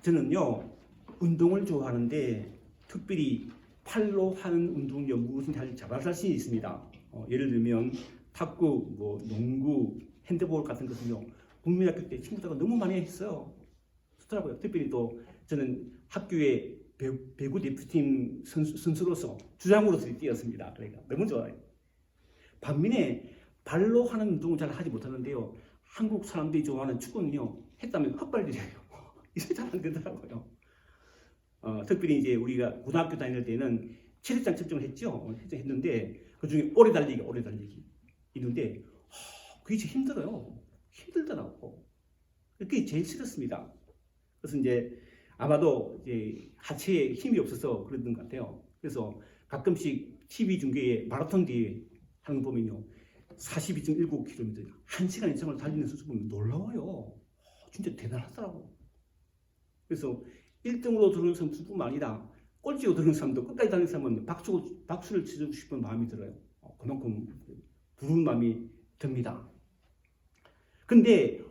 저는요 운동을 좋아하는데 특별히 팔로 하는 운동요 무엇은 잘 잡을 자신이 있습니다. 예를 들면 탁구, 농구, 핸드볼 같은 것은요 국민학교 때 친구들과 너무 많이 했어요. 좋더라고요. 특별히 또 저는 학교에 배구 대표팀 선수로서 주장으로서 뛰었습니다. 그러니까 너무 좋아요. 반면에 발로 하는 운동은 잘 하지 못하는데요. 한국 사람들이 좋아하는 축구는요 했다면 헛발질이에요. 이게 잘 안 되더라고요. 특별히 이제 우리가 고등학교 다닐 때는 체력장 측정을 했죠. 했는데 그 중에 오래 달리기 있는데 그게 제일 힘들어요. 힘들더라고. 그게 제일 싫었습니다. 그래서 이제 아마도 이제 하체에 힘이 없어서 그랬던 것 같아요. 그래서 가끔씩 TV 중계에 마라톤 대회 하는 거 보면요. 42.19km, 1시간 이상을 달리는 선수 보면 놀라워요. 진짜 대단하더라고. 그래서 1등으로 들어오는 선수뿐만 아니라 꼴찌로 들어오는 사람도 끝까지 달리는 사람은 박수를 치고 싶은 마음이 들어요. 그만큼 부러운 마음이 듭니다. 근데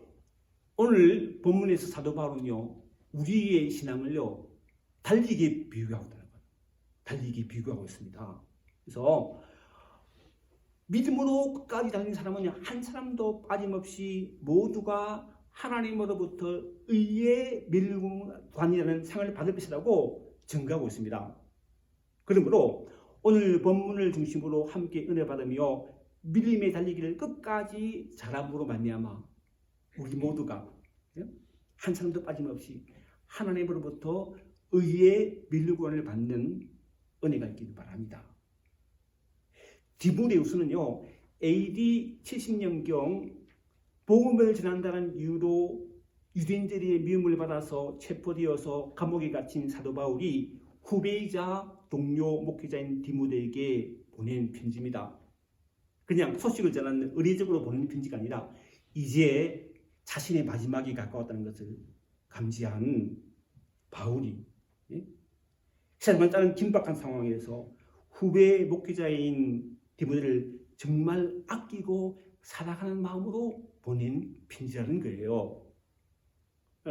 오늘 본문에서 사도 바울은요, 우리의 신앙을요, 달리기에 비유하고 있다는 거예요. 달리기에 비유하고 있습니다. 그래서 믿음으로 끝까지 달리는 사람은 한 사람도 빠짐없이 모두가 하나님으로부터 의의 멸관이라는 상을 받을 것이라고 증거하고 있습니다. 그러므로 오늘 본문을 중심으로 함께 은혜 받으며 믿음의 달리기를 끝까지 잘함으로 말미암아 우리 모두가 한 사람도 빠짐없이 하나님으로부터 의의 멸관을 받는 은혜가 있기를 바랍니다. 디모데후서는요 AD 70년경 복음을 전한다는 이유로 유대인들의 미움을 받아서 체포되어서 감옥에 갇힌 사도 바울이 후배이자 동료 목회자인 디모데에게 보낸 편지입니다. 그냥 소식을 전하는 의례적으로 보낸 편지가 아니라 이제 자신의 마지막이 가까웠다는 것을 감지한 바울이 세상을 따른 긴박한 상황에서 후배 목회자인 디모데를 정말 아끼고 사랑하는 마음으로 보낸 편지라는 거예요.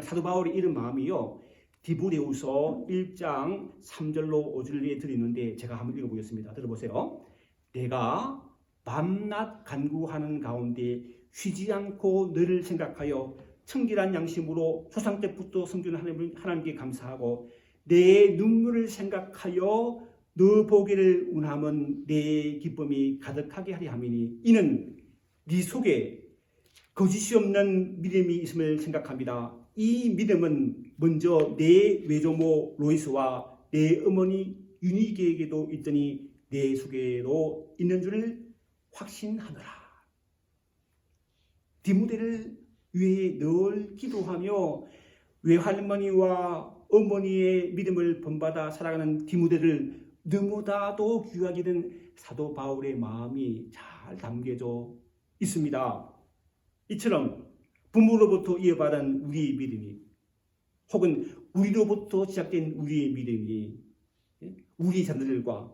사도 바울이 이런 마음이요. 디모데후서 1장 3절로 5절에 들어있는데 제가 한번 읽어보겠습니다. 들어보세요. 내가 밤낮 간구하는 가운데 쉬지 않고 너를 생각하여 청결한 양심으로 초상 때부터 섬기는 하나님께 감사하고 내 눈물을 생각하여 너 보기를 원하면 내 기쁨이 가득하게 하리 함이니 이는 네 속에 거짓이 없는 믿음이 있음을 생각합니다. 이 믿음은 먼저 내 외조모 로이스와 내 어머니 유니게에게도 있더니 내 속에도 있는 줄을 확신하노라. 디모데를 위해 늘 기도하며 외할머니와 어머니의 믿음을 본받아 살아가는 디모데를 너무나도 귀하게 된 사도 바울의 마음이 잘 담겨져 있습니다. 이처럼 부모로부터 이어받은 우리의 믿음이 혹은 우리로부터 시작된 우리의 믿음이 우리 자녀들과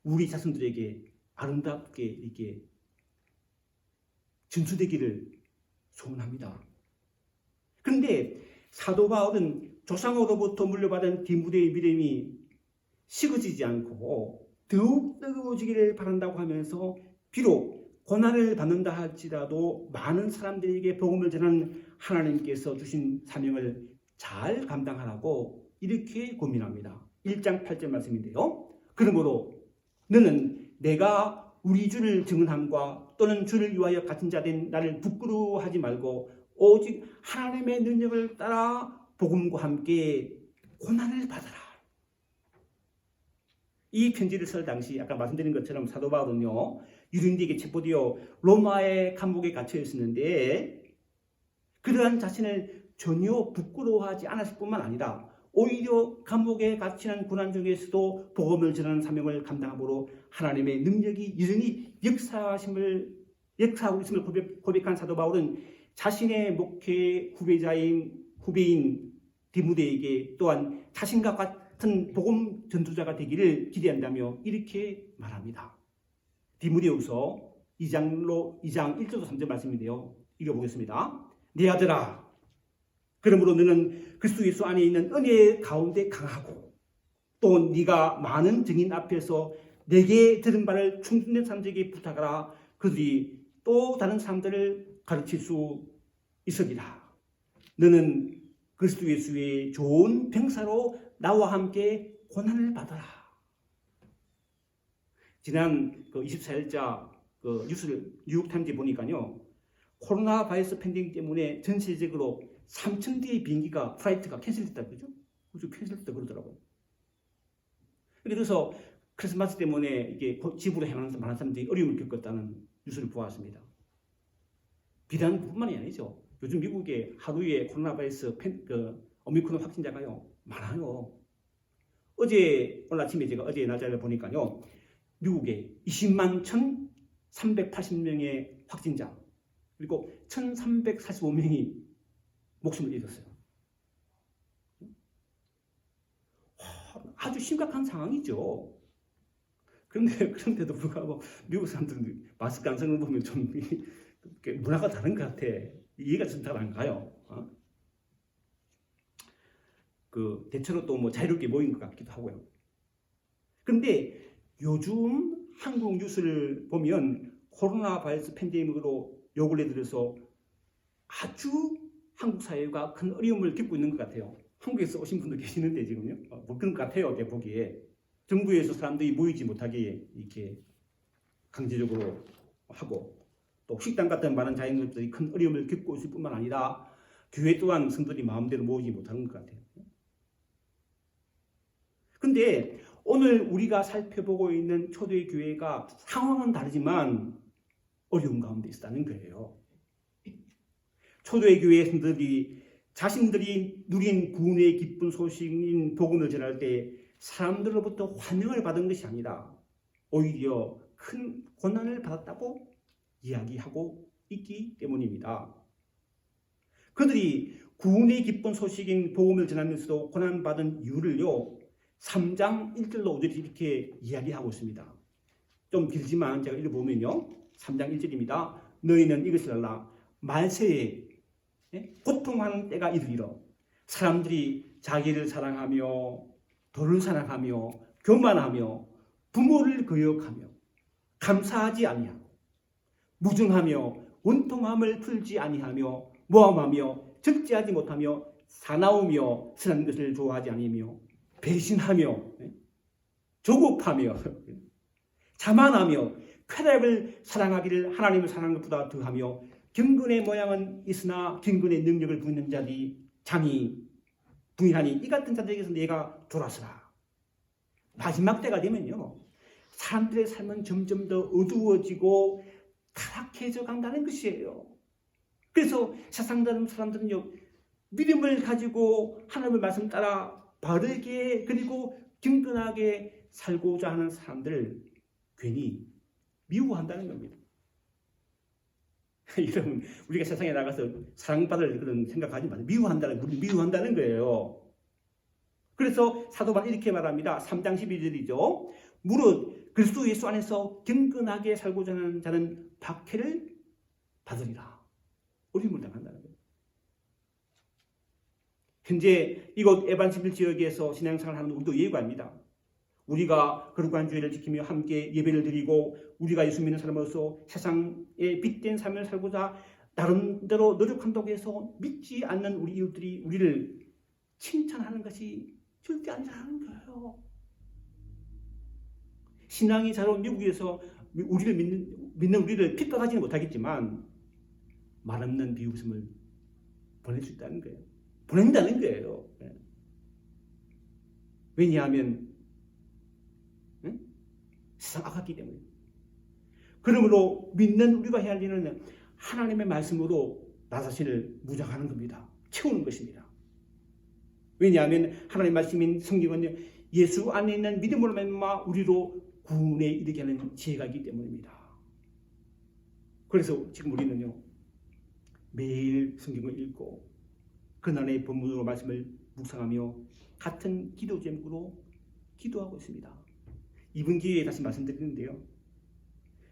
우리 자손들에게 아름답게 이렇게 전수되기를 소원합니다. 그런데 사도 바울은 조상으로부터 물려받은 디모데의 믿음이 식어지지 않고 더욱 뜨거워지기를 바란다고 하면서 비록 고난을 받는다 할지라도 많은 사람들에게 복음을 전하는 하나님께서 주신 사명을 잘 감당하라고 이렇게 고민합니다. 1장 8절 말씀인데요. 그러므로 너는 내가 우리 주를 증언함과 또는 주를 위하여 같은 자 된 나를 부끄러워하지 말고 오직 하나님의 능력을 따라 복음과 함께 고난을 받아라. 이 편지를 쓸 당시 아까 말씀드린 것처럼 사도 바울은요 유대인들에게 체포되어 로마의 감옥에 갇혀 있었는데 그러한 자신을 전혀 부끄러워하지 않았을 뿐만 아니라 오히려 감옥에 갇히는 고난 중에서도 복음을 전하는 사명을 감당함으로 하나님의 능력이 여전히 역사하고 있음을 고백한 사도 바울은 자신의 목회 후배인 디모데에게 또한 자신과 같은 복음 전도자가 되기를 기대한다며 이렇게 말합니다. 디모데후서 2장 1절도 3절 말씀인데요. 읽어보겠습니다. 내 아들아 그러므로 너는 그리스도 예수 안에 있는 은혜 가운데 강하고 또 네가 많은 증인 앞에서 내게 들은 바를 충분된 사람들에게 부탁하라. 그들이 또 다른 사람들을 가르칠 수 있으리라. 너는 그리스도 예수의 좋은 병사로 나와 함께 고난을 받아라. 지난 24일자 뉴스 뉴욕타임즈에 보니까요, 코로나 바이러스 팬데믹 때문에 전 세계적으로 3,000대의 비행기가 플라이트가 캔슬됐다 그죠? 그래서 캔슬됐다 그러더라고요. 그래서 크리스마스 때문에 이게 집으로 향하는 많은 사람들이 어려움을 겪었다는 뉴스를 보았습니다. 비단 뿐만이 아니죠. 요즘 미국에 하루에 코로나 바이러스 오미크론 확진자가요 많아요. 오늘 아침에 제가 어제 날짜를 보니까요, 미국에 20만 1,380명의 확진자 그리고 1,345명이 목숨을 잃었어요. 아주 심각한 상황이죠. 그런데도 불구하고 미국 사람들은 마스크 안 쓰는 거 보면 좀 문화가 다른 것 같아. 이해가 좀 잘 안 가요. 대체로 또 자유롭게 모인 것 같기도 하고요. 그런데 요즘 한국 뉴스를 보면 코로나 바이러스 팬데믹으로 요 근래 들어서 아주 한국 사회가 큰 어려움을 겪고 있는 것 같아요. 한국에서 오신 분도 계시는데 지금요. 뭐 그런 것 같아요. 내 보기에. 정부에서 사람들이 모이지 못하게 이렇게 강제적으로 하고 또 식당 같은 많은 자영업들이 큰 어려움을 겪고 있을 뿐만 아니라 교회 또한 성도들이 마음대로 모이지 못하는 것 같아요. 근데 오늘 우리가 살펴보고 있는 초대의 교회가 상황은 다르지만 어려운 가운데 있다는 거예요. 초대의 교회 성도들이 자신들이 누린 구원의 기쁜 소식인 복음을 전할 때 사람들로부터 환영을 받은 것이 아니라 오히려 큰 고난을 받았다고 이야기하고 있기 때문입니다. 그들이 구원의 기쁜 소식인 복음을 전하면서도 고난받은 이유를요, 3장 1절로 5절이 이렇게 이야기하고 있습니다. 좀 길지만 제가 읽어보면요, 3장 1절입니다. 너희는 이것을 알라. 말세에 고통하는 때가 이르리라. 사람들이 자기를 사랑하며 돈을 사랑하며 교만하며 부모를 거역하며 감사하지 아니하고 무증하며 원통함을 풀지 아니하며 모함하며 적재하지 못하며 사나우며 선한 것을 좋아하지 아니하며 배신하며 조급하며 자만하며 쾌락을 사랑하기를 하나님을 사랑하는 것보다 더하며 경건의 모양은 있으나 경건의 능력을 부리는 자들이 장이 부인하니 이 같은 자들에게서 내가 돌아서라. 마지막 때가 되면요, 사람들의 삶은 점점 더 어두워지고 타락해져 간다는 것이에요. 그래서 세상 사람들은요, 믿음을 가지고 하나님의 말씀 따라 바르게 그리고 경건하게 살고자 하는 사람들을 괜히 미워한다는 겁니다. 여러분, 우리가 세상에 나가서 사랑받을 그런 생각하지 마세요. 미워한다는 거예요. 그래서 사도 바울은 이렇게 말합니다. 3장 12절이죠. 무릇 그리스도 예수 안에서 경건하게 살고자 하는 자는 박해를 받으리라. 어려움을 당한다는 거예요. 현재 이곳 에반스빌 지역에서 신앙생활을 하는 우리도 예고합니다. 우리가 거룩한 주의를 지키며 함께 예배를 드리고 우리가 예수 믿는 사람으로서 세상에 빛된 삶을 살고자 나름대로 노력한다고 해서 믿지 않는 우리 이웃들이 우리를 칭찬하는 것이 절대 아니라는 거예요. 신앙이 자로 미국에서 우리를 믿는 우리를 핍박하지는 못하겠지만 말없는 비웃음을 보낼 수 있다는 거예요. 보낸다는 거예요. 왜냐하면 세상 악하기 때문에. 그러므로 믿는 우리가 해야 할 일은 하나님의 말씀으로 나 자신을 무장하는 겁니다. 채우는 것입니다. 왜냐하면 하나님의 말씀인 성경은 예수 안에 있는 믿음으로 말미암아 우리로 구원에 이르게 하는 지혜가 있기 때문입니다. 그래서 지금 우리는요, 매일 성경을 읽고 그날의 본문으로 말씀을 묵상하며 같은 기도 제목으로 기도하고 있습니다. 이번 기회에 다시 말씀드리는데요,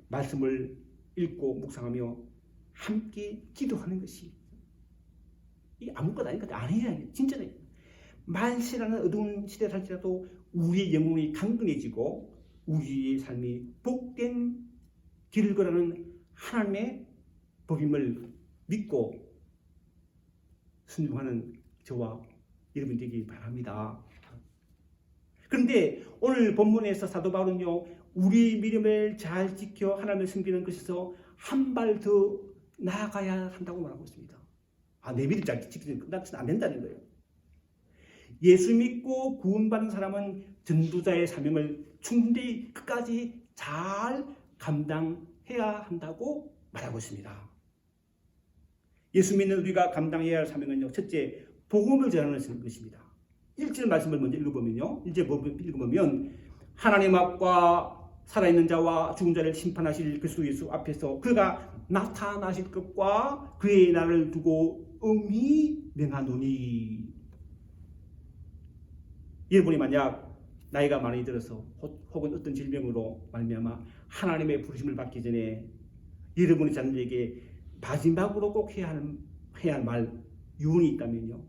말씀을 읽고 묵상하며 함께 기도하는 것이 이 아무것도 아니거든. 아니야. 진짜네. 만세라는 어두운 시대에 살지라도 우리의 영혼이 강건해지고 우리의 삶이 복된 길을 걸어가는 하나님의 복임을 믿고 순종하는 저와 여러분 되기 바랍니다. 그런데 오늘 본문에서 사도 바울은요, 우리 믿음을 잘 지켜 하나님을 섬기는 것에서 한 발 더 나아가야 한다고 말하고 있습니다. 내 믿음 잘 지키면 끝나서는 안 된다는 거예요. 예수 믿고 구원받은 사람은 전도자의 사명을 충분히 끝까지 잘 감당해야 한다고 말하고 있습니다. 예수 믿는 우리가 감당해야 할 사명은요, 첫째, 복음을 전하는 것입니다. 1절 말씀을 먼저 읽어보면요, 1절 읽어보면 하나님 앞과 살아있는 자와 죽은 자를 심판하실 그리스도 예수 앞에서 그가 나타나실 것과 그의 날을 두고 음이 명하노니. 여러분이 만약 나이가 많이 들어서 혹은 어떤 질병으로 말미암아 하나님의 부르심을 받기 전에 여러분의 자녀에게 마지막으로 꼭 해야 할 말, 유언이 있다면요,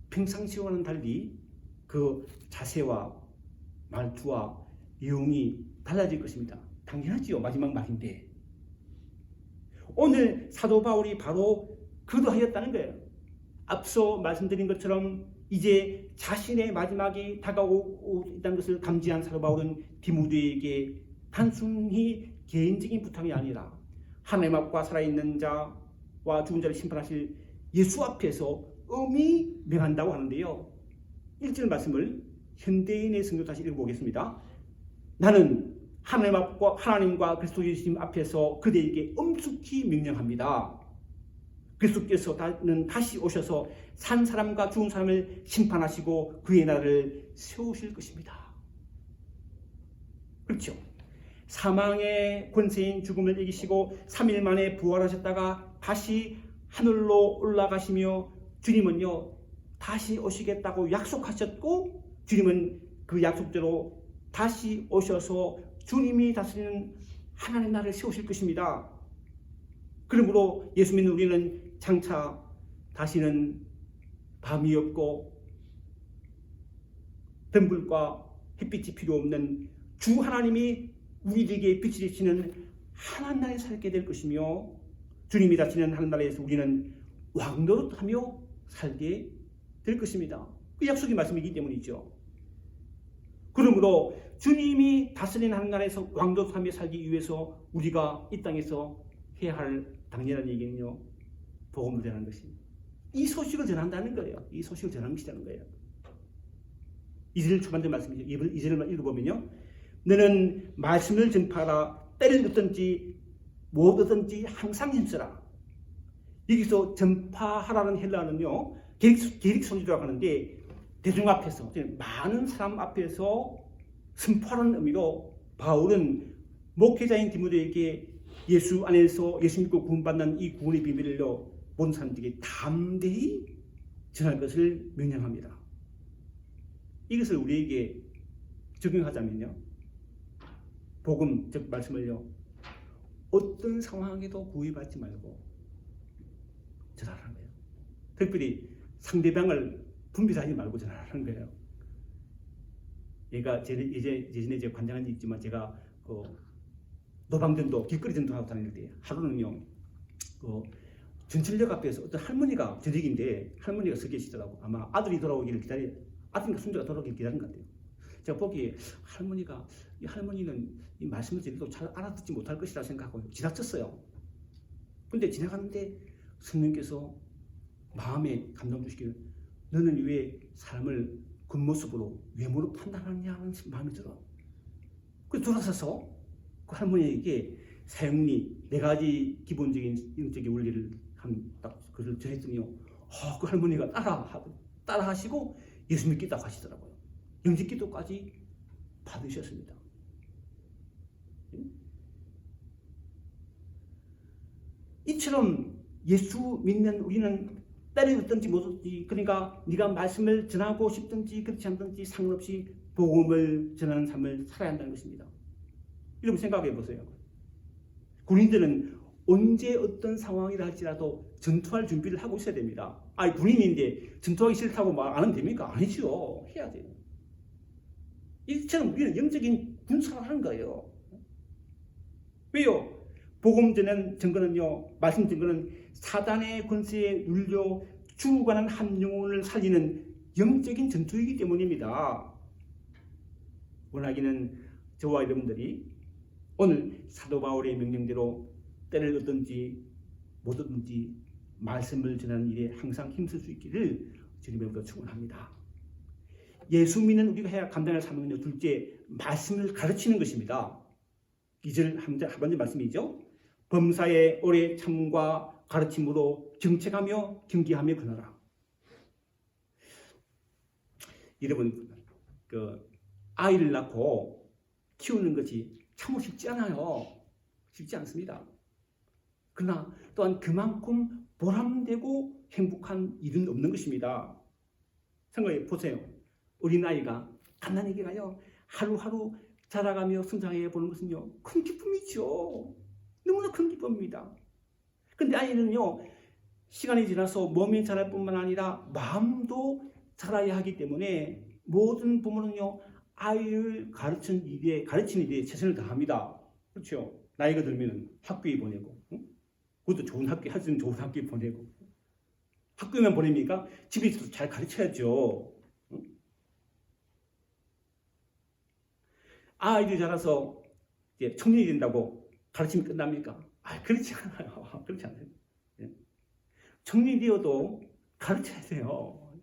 평상시와는 달리 그 자세와 말투와 유언이 달라질 것입니다. 당연하지요. 마지막 말인데. 오늘 사도 바울이 바로 그도하였다는 거예요. 앞서 말씀드린 것처럼 이제 자신의 마지막이 다가오고 있다는 것을 감지한 사도 바울은 디모데에게 단순히 개인적인 부탁이 아니라 하나님 앞과 살아있는 자와 죽은 자를 심판하실 예수 앞에서 음이 명한다고 하는데요. 1절 말씀을 현대인의 성경 다시 읽어보겠습니다. 나는 하나님과 그리스도 예수님 앞에서 그대에게 엄숙히 명령합니다. 그리스도께서는 다시 오셔서 산 사람과 죽은 사람을 심판하시고 그의 나라를 세우실 것입니다. 그렇죠? 사망의 권세인 죽음을 이기시고 3일 만에 부활하셨다가 다시 하늘로 올라가시며 주님은요, 다시 오시겠다고 약속하셨고 주님은 그 약속대로 다시 오셔서 주님이 다스리는 하나님 나라를 세우실 것입니다. 그러므로 예수 믿는 우리는 장차 다시는 밤이 없고 덤불과 햇빛이 필요 없는 주 하나님이 우리에게 빛을 비치는 하나님 나라에 살게 될 것이며 주님이 다스리는 하나님 나라에서 우리는 왕노릇하며 살게 될 것입니다. 그 약속의 말씀이기 때문이죠. 그러므로 주님이 다스리는 하나님 나라에서 왕노릇하며 살기 위해서 우리가 이 땅에서 해야 할 당연한 얘기는요, 복음을 전하는 것입니다. 이 소식을 전한다는 거예요. 이 소식을 전하는 것이라는 거예요. 2절 초반절 말씀이죠. 2절을 읽어보면요, 너는 말씀을 전파하라. 때를 얻든지 못 얻든지 항상 힘쓰라. 여기서 전파하라는 헬라어는요, 계릭 선지라고 하는데 대중 앞에서, 많은 사람 앞에서 선포하는 의미로 바울은 목회자인 디모데에게 예수 안에서 예수 믿고 구원받는 이 구원의 비밀을요, 모든 사람들에게 담대히 전할 것을 명령합니다. 이것을 우리에게 적용하자면요, 복음, 즉 말씀을요, 어떤 상황에도 구애받지 말고 전하라는 거예요. 특별히 상대방을 분별하지 말고 전하라는 거예요. 얘가 예전에 제가 관장한 지 있지만 제가 그 노방전도 길거리 전도하고 다닐 때 하루는요, 그 전철역 앞에서 어떤 할머니가 저녁인데 할머니가 서 계시더라고. 아마 아들이 돌아오기를 아들인가 손자가 돌아오기를 기다린 것 같아요. 제가 보기에 이 할머니는 이 말씀을 드려도 잘 알아듣지 못할 것이라 생각하고 지나쳤어요. 근데 지나가는데 성령께서 마음에 감동 주시기를, 너는 왜 사람을 겉모습으로 외모로 판단하느냐 하는 마음이 들어. 그래서 돌아서서 그 할머니에게 사형리 4가지 기본적인 영적인 원리를 딱 그걸 전했더니요, 그 할머니가 따라 하시고 예수 믿겠다고 하시더라고요. 영적 기도까지 받으셨습니다. 이처럼 예수 믿는 우리는 때를 얻든지 못 얻든지, 그러니까 네가 말씀을 전하고 싶든지 그렇지 않든지 상관없이 복음을 전하는 삶을 살아야 한다는 것입니다. 여러분 생각해 보세요. 군인들은 언제 어떤 상황이라 할지라도 전투할 준비를 하고 있어야 됩니다. 군인인데 전투하기 싫다고 말 안 하면 됩니까? 아니죠. 해야 돼요. 이처럼 우리는 영적인 군사를 하는 거예요. 왜요? 복음 전한 증거는요, 말씀 증거는 사단의 권세에 눌려 죽어가는 한 영혼을 살리는 영적인 전투이기 때문입니다. 원하기는 저와 여러분들이 오늘 사도 바울의 명령대로 때를 얻든지 못 얻든지 말씀을 전하는 일에 항상 힘쓸 수 있기를 주님으로부터 축원합니다. 예수 믿는 우리가 해야 감당할 사명은요, 둘째, 말씀을 가르치는 것입니다. 2절 하반절 말씀이죠. 범사에 오래 참과 가르침으로 정책하며 경계하며 그나라. 여러분, 아이를 낳고 키우는 것이 참 쉽지 않아요. 쉽지 않습니다. 그러나 또한 그만큼 보람되고 행복한 일은 없는 것입니다. 생각해 보세요. 어린아이가 갓난아기가 하루하루 자라가며 성장해 보는 것은요, 큰 기쁨이죠. 너무나 큰 기쁨입니다. 근데 아이는요, 시간이 지나서 몸이 자랄 뿐만 아니라 마음도 자라야 하기 때문에 모든 부모는요, 아이를 가르치는 일에 최선을 다합니다. 그렇죠? 나이가 들면 학교에 보내고, 그것도 좋은 학교, 할 수 있는 좋은 학교에 보내고, 학교에만 보냅니까? 집에서도 잘 가르쳐야죠. 아이들이 자라서 이제 청년이 된다고 가르침이 끝납니까? 그렇지 않아요. 그렇지 않아요. 청년이 되어도 가르쳐야 돼요.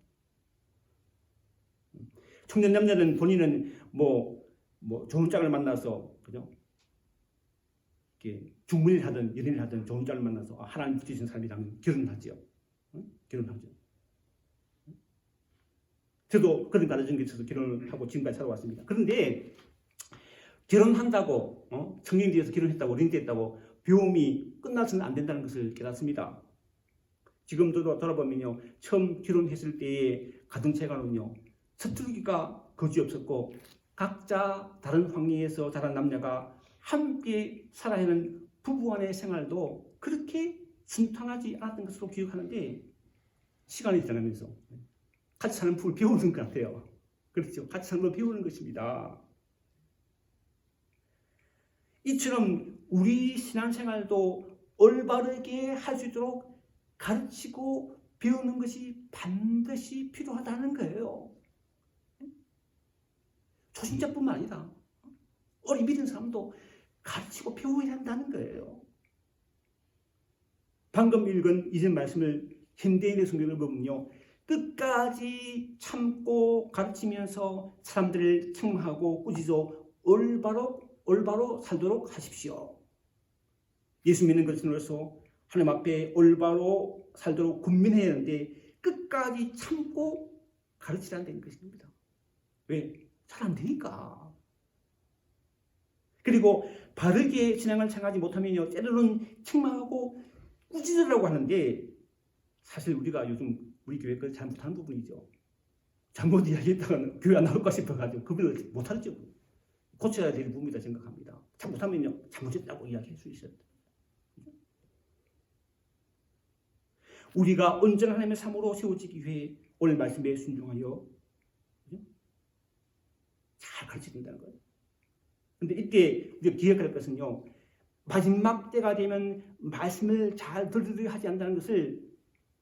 청년 남자는 본인은 좋은 짝을 만나서, 그죠? 이렇게 중문을 하든 연인을 하든 좋은 짝을 만나서 하나님 붙이신 사람이랑 결혼하죠. 결혼하죠. 저도 그런 가르친 게 있어서 결혼을 하고 지금까지 살아왔습니다. 그런데 결혼한다고, 청년이 되어서 결혼했다고, 린드했다고 배움이 끝나서는 안 된다는 것을 깨닫습니다. 지금도 돌아보면요, 처음 결혼했을 때의 가정체가는요, 서투르기가 거지 없었고, 각자 다른 환경에서 자란 남녀가 함께 살아야 하는 부부간의 생활도 그렇게 순탄하지 않았던 것으로 기억하는데, 시간이 지나면서 같이 사는 부부를 배우는 것 같아요. 그렇죠? 같이 사는 걸 배우는 것입니다. 이처럼 우리 신앙생활도 올바르게 할 수 있도록 가르치고 배우는 것이 반드시 필요하다는 거예요. 초신자뿐만 아니라 어린 믿는 사람도 가르치고 배워야 한다는 거예요. 방금 읽은 이전 말씀을 현대인의 성경을 보면요, 끝까지 참고 가르치면서 사람들을 책망하고 꾸짖어 올바로 살도록 하십시오. 예수 믿는 그리스도로서 하나님 앞에 올바로 살도록 군민해야 하는데 끝까지 참고 가르치라는 것입니다. 왜? 잘 안 되니까. 그리고 바르게 신앙을 생각하지 못하면요, 때로는 책망하고 꾸짖으라고 하는데 사실 우리가 요즘 우리 교회 걸 잘 못하는 부분이죠. 잘못 이야기했다가는 교회 안 나올까 싶어가지고 그 부분을 못하죠. 고쳐야 될 부분이다 생각합니다. 잘못하면요, 잘못했다고 이야기할 수 있어요. 우리가 온전한 하나님의 삶으로 세워지기 위해 오늘 말씀에 순종하여 잘 가르쳐야 된다는 거예요. 근데 이때 우리가 기억할 것은요, 마지막 때가 되면 말씀을 잘 들으려 하지 않는다는 것을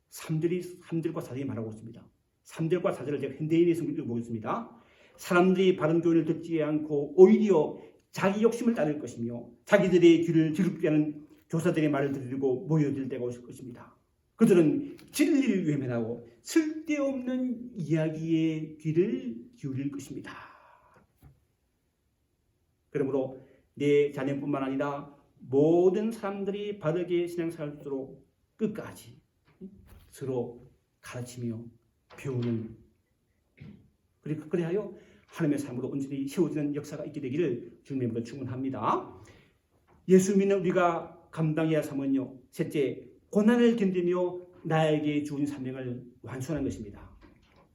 3절과 4절이 말하고 있습니다. 3절과 4절을 제가 현대인의 성경을 보겠습니다. 사람들이 바른 교훈을 듣지 않고 오히려 자기 욕심을 따를 것이며 자기들의 귀를 기울게 하는 교사들의 말을 들으려고 모여들 때가 오실 것입니다. 그들은 진리를 외면하고 쓸데없는 이야기에 귀를 기울일 것입니다. 그러므로 내 자녀뿐만 아니라 모든 사람들이 바르게 신앙생활하도록 끝까지 서로 가르치며 배우는, 그래야요 하나님의 삶으로 온전히 세워지는 역사가 있게 되기를 주님의 축원합니다. 예수 믿는 우리가 감당해야 할 삶은요, 셋째, 고난을 견디며 나에게 주어진 사명을 완수하는 것입니다.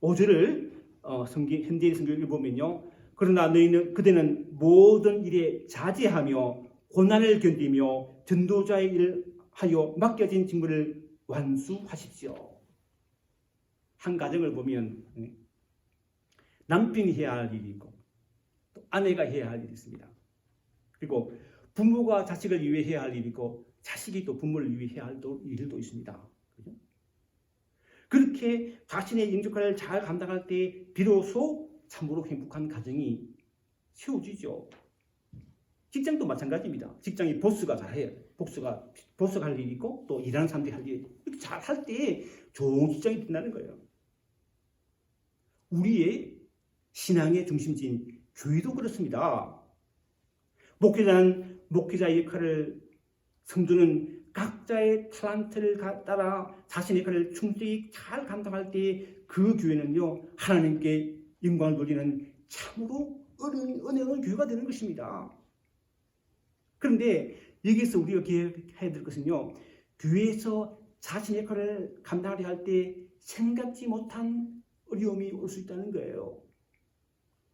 5절을 현대의 성경을 보면요, 그러나 그대는 모든 일에 자제하며 고난을 견디며 전도자의 일을 하여 맡겨진 직무를 완수하십시오. 한 가정을 보면 남편이 해야 할 일이 있고 또 아내가 해야 할 일이 있습니다. 그리고 부모가 자식을 위해 해야 할 일이 있고 자식이 또 부모를 위해 해야 할 일도 있습니다. 그죠? 그렇게 자신의 영역을 잘 감당할 때 비로소 참으로 행복한 가정이 세워지죠. 직장도 마찬가지입니다. 직장이 보스가 잘해요. 보스가 할 일이 있고 또 일하는 사람들이 할 일이 이렇게 잘 할 때 좋은 직장이 된다는 거예요. 우리의 신앙의 중심지인 교회도 그렇습니다. 목회자는 목회자의 역할을, 성도는 각자의 탤런트를 따라 자신의 역할을 충실히 잘 감당할 때 그 교회는요, 하나님께 영광을 돌리는 참으로 은혜로운 교회가 되는 것입니다. 그런데 여기서 우리가 기억해야 될 것은요, 교회에서 자신의 역할을 감당하려 할 때 생각지 못한 어려움이 올 수 있다는 거예요.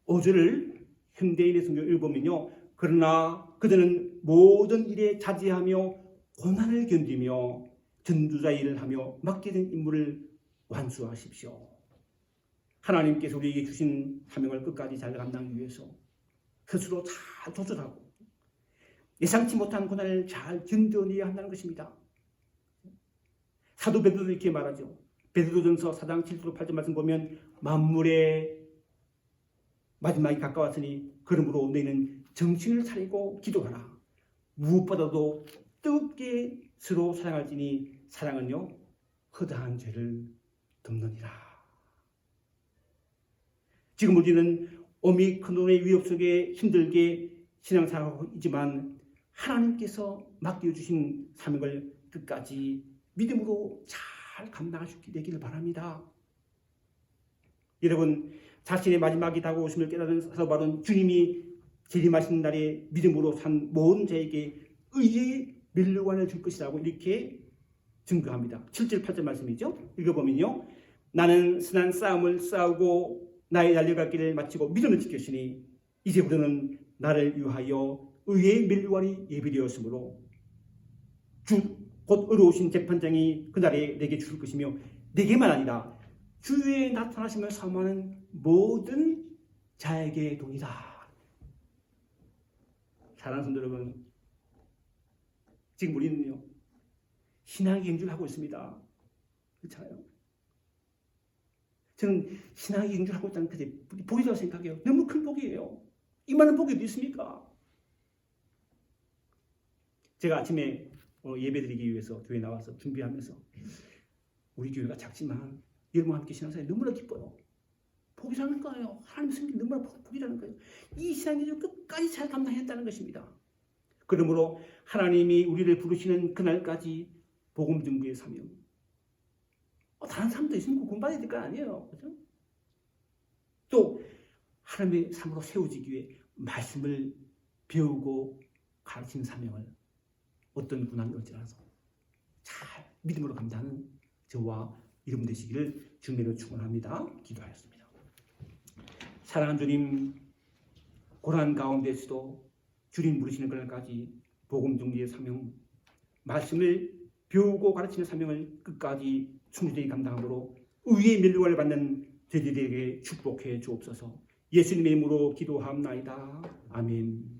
5절을 현대인의 성경을 읽어보면요, 그러나 그들은 모든 일에 자제하며 고난을 견디며 전도자 일을 하며 맡겨진 임무를 완수하십시오. 하나님께서 우리에게 주신 사명을 끝까지 잘 감당하기 위해서 스스로 잘 조절하고 예상치 못한 고난을 잘 견뎌내야 한다는 것입니다. 사도 베드로도 이렇게 말하죠. 베드로전서 4장 7절 8절 말씀 보면 만물의 마지막이 가까웠으니 그러므로 너희는 정신을 차리고 기도하라. 무엇보다도 뜨겁게 서로 사랑할지니 사랑은요 허다한 죄를 덮느니라. 지금 우리는 오미크론의 위협 속에 힘들게 신앙생활하고 있지만 하나님께서 맡겨주신 사명을 끝까지 믿음으로 잘 감당할 수 있게 되기를 바랍니다. 여러분, 자신의 마지막이 다가오심을 깨달은 사도 바울은 주님이 재림하시는 날에 믿음으로 산 모든 자에게 의의 멸류관을 줄 것이라고 이렇게 증거합니다. 7절 8절 말씀이죠. 읽어보면요, 나는 선한 싸움을 싸우고 나의 달려갈 길을 마치고 믿음을 지켰으니 이제부터는 나를 위하여 의의 멸류관이 예비되었으므로 주 곧 의로우신 재판장이 그날에 내게 주실 것이며 내게만 아니라 주의 나타나심을 사모하는 모든 자에게 동이다. 사랑하는 성도 여러분, 지금 우리는요 신앙의 경주를 하고 있습니다. 그렇잖아요. 저는 신앙의 경주를 하고 있다는 것이 복이라고 생각해요. 너무 큰 복이에요. 이만한 복이 어디 있습니까? 제가 아침에 예배드리기 위해서 교회 나와서 준비하면서 우리 교회가 작지만 여러분과 함께 신앙생활이 너무나 기뻐요. 복이라는 거예요. 하나님 성경 너무나 복이라는 거예요. 이 신앙을 끝까지 잘 감당했다는 것입니다. 그러므로 하나님이 우리를 부르시는 그날까지 복음 전구의 사명. 다른 사람도 있으면 공부해야 될 거 아니에요. 그렇죠? 또 하나님의 삶으로 세워지기 위해 말씀을 배우고 가르치는 사명을 어떤 고난이 올지라도 잘 믿음으로 감당하는 저와 여러분 되시기를 주님으로 축원합니다. 기도하였습니다. 사랑하는 주님, 고난 가운데서도 주님 부르시는 그날까지 복음 전개의 사명, 말씀을 배우고 가르치는 사명을 끝까지 충실히 감당함으로 의의 멸류관을 받는 저희들에게 축복해 주옵소서. 예수님의 이름으로 기도합나이다. 아멘.